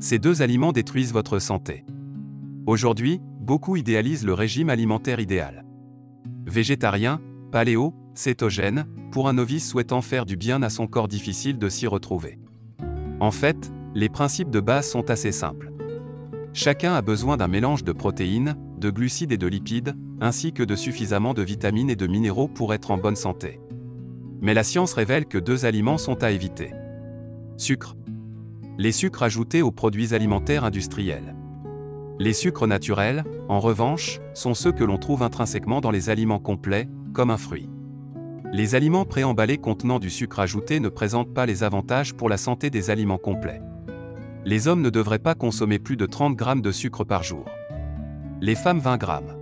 Ces deux aliments détruisent votre santé. Aujourd'hui, beaucoup idéalisent le régime alimentaire idéal. Végétarien, paléo, cétogène, pour un novice souhaitant faire du bien à son corps difficile de s'y retrouver. En fait, les principes de base sont assez simples. Chacun a besoin d'un mélange de protéines, de glucides et de lipides, ainsi que de suffisamment de vitamines et de minéraux pour être en bonne santé. Mais la science révèle que deux aliments sont à éviter. Sucre. Les sucres ajoutés aux produits alimentaires industriels. Les sucres naturels, en revanche, sont ceux que l'on trouve intrinsèquement dans les aliments complets, comme un fruit. Les aliments préemballés contenant du sucre ajouté ne présentent pas les avantages pour la santé des aliments complets. Les hommes ne devraient pas consommer plus de 30 grammes de sucre par jour. Les femmes 20 grammes.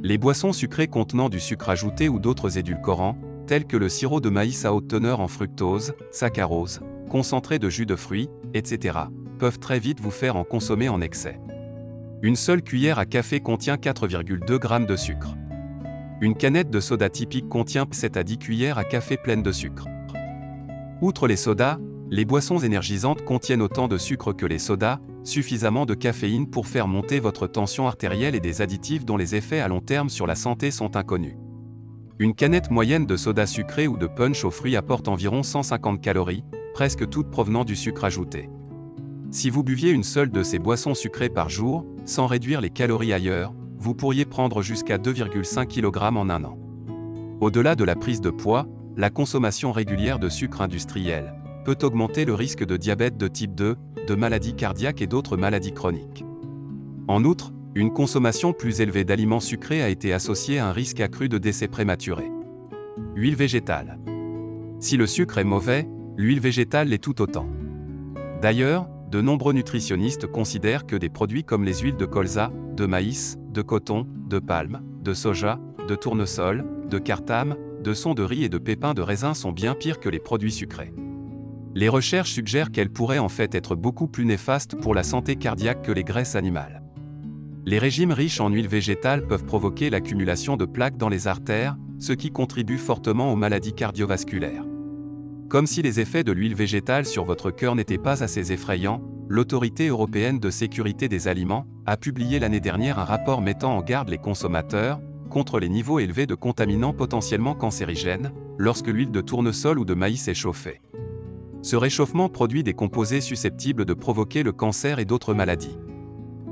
Les boissons sucrées contenant du sucre ajouté ou d'autres édulcorants, tels que le sirop de maïs à haute teneur en fructose, saccharose, concentré de jus de fruits, etc., peuvent très vite vous faire en consommer en excès. Une seule cuillère à café contient 4,2 g de sucre. Une canette de soda typique contient 7 à 10 cuillères à café pleines de sucre. Outre les sodas, les boissons énergisantes contiennent autant de sucre que les sodas, suffisamment de caféine pour faire monter votre tension artérielle et des additifs dont les effets à long terme sur la santé sont inconnus. Une canette moyenne de soda sucré ou de punch aux fruits apporte environ 150 calories, presque toutes provenant du sucre ajouté. Si vous buviez une seule de ces boissons sucrées par jour, sans réduire les calories ailleurs, vous pourriez prendre jusqu'à 2,5 kg en un an. Au-delà de la prise de poids, la consommation régulière de sucre industriel peut augmenter le risque de diabète de type 2, de maladies cardiaques et d'autres maladies chroniques. En outre, une consommation plus élevée d'aliments sucrés a été associée à un risque accru de décès prématuré. Huile végétale. Si le sucre est mauvais, l'huile végétale l'est tout autant. D'ailleurs, de nombreux nutritionnistes considèrent que des produits comme les huiles de colza, de maïs, de coton, de palme, de soja, de tournesol, de cartame, de son de riz et de pépins de raisin sont bien pires que les produits sucrés. Les recherches suggèrent qu'elles pourraient en fait être beaucoup plus néfastes pour la santé cardiaque que les graisses animales. Les régimes riches en huile végétale peuvent provoquer l'accumulation de plaques dans les artères, ce qui contribue fortement aux maladies cardiovasculaires. Comme si les effets de l'huile végétale sur votre cœur n'étaient pas assez effrayants, l'Autorité européenne de sécurité des aliments a publié l'année dernière un rapport mettant en garde les consommateurs contre les niveaux élevés de contaminants potentiellement cancérigènes lorsque l'huile de tournesol ou de maïs est chauffée. Ce réchauffement produit des composés susceptibles de provoquer le cancer et d'autres maladies.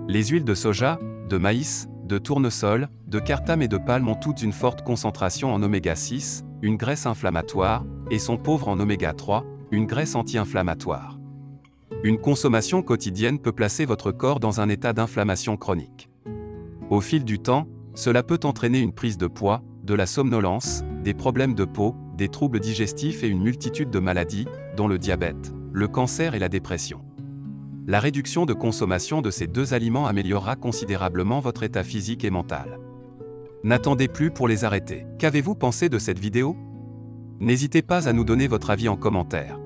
Les huiles de soja, de maïs, de tournesol, de cartame et de palme ont toutes une forte concentration en oméga 6, une graisse inflammatoire, et sont pauvres en oméga 3, une graisse anti-inflammatoire. Une consommation quotidienne peut placer votre corps dans un état d'inflammation chronique. Au fil du temps, cela peut entraîner une prise de poids, de la somnolence, des problèmes de peau, des troubles digestifs et une multitude de maladies, dont le diabète, le cancer et la dépression. La réduction de consommation de ces deux aliments améliorera considérablement votre état physique et mental. N'attendez plus pour les arrêter. Qu'avez-vous pensé de cette vidéo? N'hésitez pas à nous donner votre avis en commentaire.